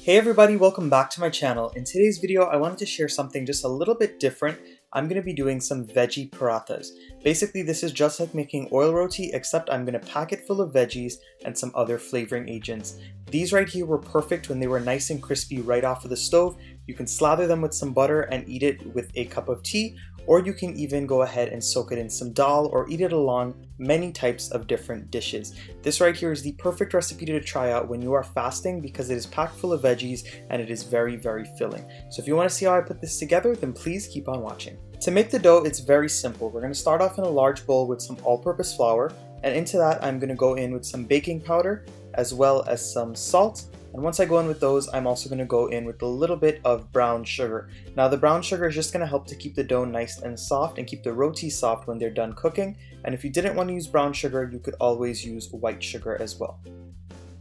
Hey everybody, welcome back to my channel. In today's video, I wanted to share something just a little bit different. I'm going to be doing some veggie parathas. Basically, this is just like making oil roti, except I'm going to pack it full of veggies and some other flavoring agents. These right here were perfect when they were nice and crispy right off of the stove. You can slather them with some butter and eat it with a cup of tea, or you can even go ahead and soak it in some dal or eat it along many types of different dishes. This right here is the perfect recipe to try out when you are fasting because it is packed full of veggies and it is very, very filling. So if you want to see how I put this together, then please keep on watching. To make the dough, it's very simple. We're going to start off in a large bowl with some all-purpose flour, and into that I'm going to go in with some baking powder as well as some salt. And once I go in with those, I'm also going to go in with a little bit of brown sugar. Now the brown sugar is just going to help to keep the dough nice and soft and keep the roti soft when they're done cooking. And if you didn't want to use brown sugar, you could always use white sugar as well.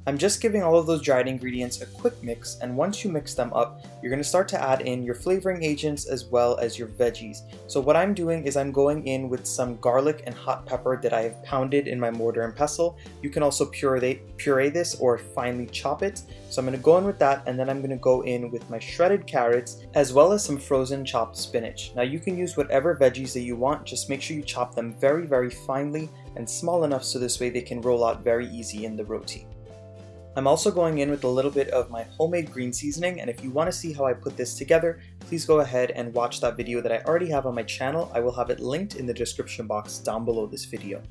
I'm just giving all of those dried ingredients a quick mix, and once you mix them up, you're going to start to add in your flavoring agents as well as your veggies. So what I'm doing is I'm going in with some garlic and hot pepper that I have pounded in my mortar and pestle. You can also puree this or finely chop it. So I'm going to go in with that, and then I'm going to go in with my shredded carrots as well as some frozen chopped spinach. Now you can use whatever veggies that you want, just make sure you chop them very, very finely and small enough so this way they can roll out very easy in the roti. I'm also going in with a little bit of my homemade green seasoning, and if you want to see how I put this together, please go ahead and watch that video that I already have on my channel. I will have it linked in the description box down below this video.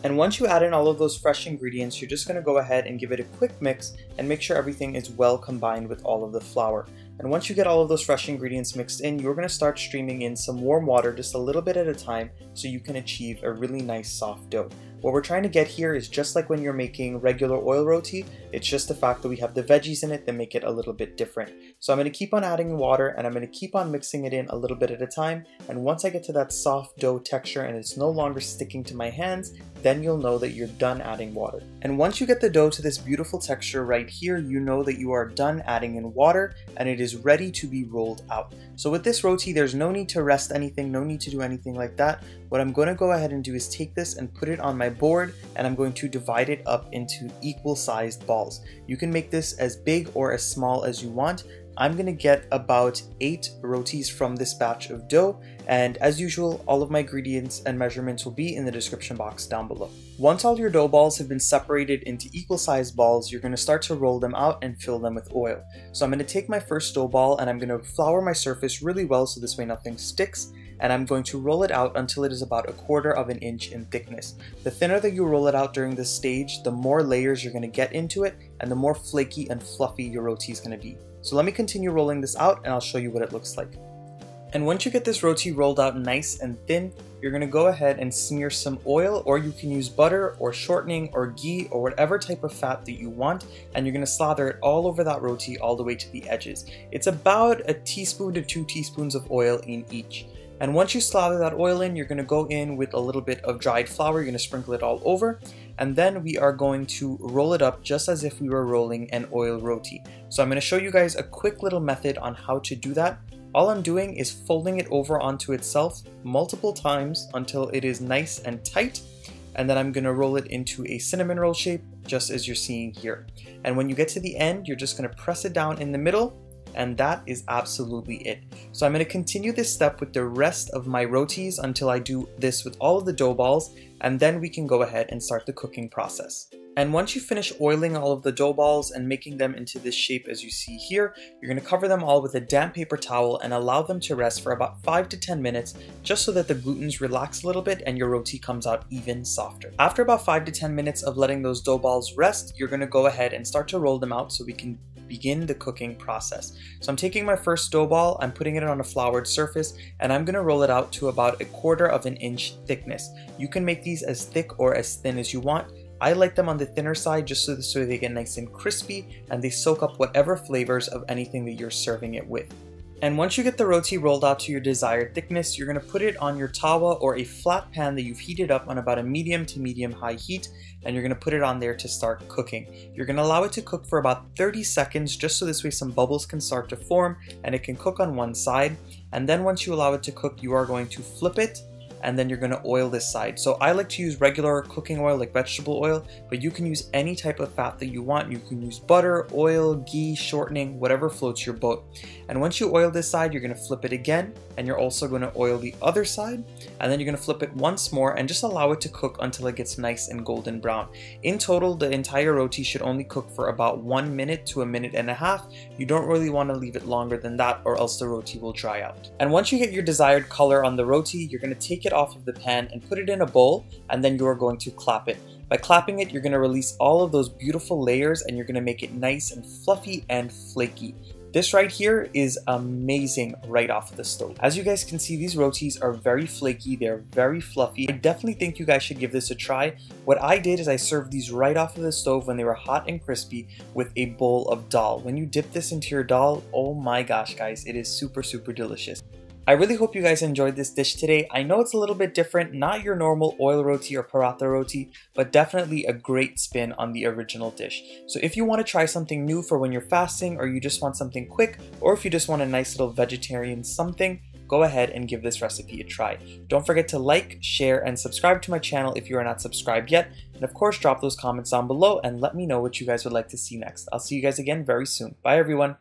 And once you add in all of those fresh ingredients, you're just going to go ahead and give it a quick mix and make sure everything is well combined with all of the flour. And once you get all of those fresh ingredients mixed in, you're going to start streaming in some warm water just a little bit at a time so you can achieve a really nice soft dough. What we're trying to get here is just like when you're making regular oil roti, it's just the fact that we have the veggies in it that make it a little bit different. So I'm going to keep on adding water and I'm going to keep on mixing it in a little bit at a time, and once I get to that soft dough texture and it's no longer sticking to my hands, then you'll know that you're done adding water. And once you get the dough to this beautiful texture right here, you know that you are done adding in water and it is ready to be rolled out. So with this roti, there's no need to rest anything, no need to do anything like that. What I'm going to go ahead and do is take this and put it on my board, and I'm going to divide it up into equal sized balls. You can make this as big or as small as you want. I'm going to get about 8 rotis from this batch of dough, and as usual, all of my ingredients and measurements will be in the description box down below. Once all your dough balls have been separated into equal sized balls, you're going to start to roll them out and fill them with oil. So I'm going to take my first dough ball and I'm going to flour my surface really well so this way nothing sticks, and I'm going to roll it out until it is about 1/4 inch in thickness. The thinner that you roll it out during this stage, the more layers you're going to get into it and the more flaky and fluffy your roti is going to be. So let me continue rolling this out and I'll show you what it looks like. And once you get this roti rolled out nice and thin, you're going to go ahead and smear some oil, or you can use butter or shortening or ghee or whatever type of fat that you want, and you're going to slather it all over that roti all the way to the edges. It's about 1 teaspoon to 2 teaspoons of oil in each. And once you slather that oil in, you're going to go in with a little bit of dried flour. You're going to sprinkle it all over, and then we are going to roll it up just as if we were rolling an oil roti. So I'm going to show you guys a quick little method on how to do that. All I'm doing is folding it over onto itself multiple times until it is nice and tight, and then I'm going to roll it into a cinnamon roll shape just as you're seeing here. And when you get to the end, you're just going to press it down in the middle, and that is absolutely it. So I'm going to continue this step with the rest of my rotis until I do this with all of the dough balls, and then we can go ahead and start the cooking process. And once you finish oiling all of the dough balls and making them into this shape as you see here, you're going to cover them all with a damp paper towel and allow them to rest for about 5 to 10 minutes just so that the glutens relax a little bit and your roti comes out even softer. After about 5 to 10 minutes of letting those dough balls rest, you're going to go ahead and start to roll them out so we can begin the cooking process. So I'm taking my first dough ball, I'm putting it on a floured surface, and I'm going to roll it out to about 1/4 inch thickness. You can make these as thick or as thin as you want. I like them on the thinner side just so this way they get nice and crispy and they soak up whatever flavors of anything that you're serving it with. And once you get the roti rolled out to your desired thickness, you're going to put it on your tawa or a flat pan that you've heated up on about a medium to medium high heat, and you're going to put it on there to start cooking. You're going to allow it to cook for about 30 seconds just so this way some bubbles can start to form and it can cook on one side. And then once you allow it to cook, you are going to flip it and then you're going to oil this side. So I like to use regular cooking oil like vegetable oil, but you can use any type of fat that you want. You can use butter, oil, ghee, shortening, whatever floats your boat. And once you oil this side, you're going to flip it again, and you're also going to oil the other side, and then you're going to flip it once more and just allow it to cook until it gets nice and golden brown. In total, the entire roti should only cook for about 1 minute to 1.5 minutes. You don't really want to leave it longer than that, or else the roti will dry out. And once you get your desired color on the roti, you're going to take it off of the pan and put it in a bowl, and then you are going to clap it. By clapping it, you're going to release all of those beautiful layers, and you're going to make it nice and fluffy and flaky. This right here is amazing right off of the stove. As you guys can see, these rotis are very flaky, they're very fluffy. I definitely think you guys should give this a try. What I did is I served these right off of the stove when they were hot and crispy with a bowl of dal. When you dip this into your dal, oh my gosh guys, it is super delicious. I really hope you guys enjoyed this dish today. I know it's a little bit different, not your normal oil roti or paratha roti, but definitely a great spin on the original dish. So if you want to try something new for when you're fasting, or you just want something quick, or if you just want a nice little vegetarian something, go ahead and give this recipe a try. Don't forget to like, share, and subscribe to my channel if you are not subscribed yet. And of course, drop those comments down below and let me know what you guys would like to see next. I'll see you guys again very soon. Bye everyone.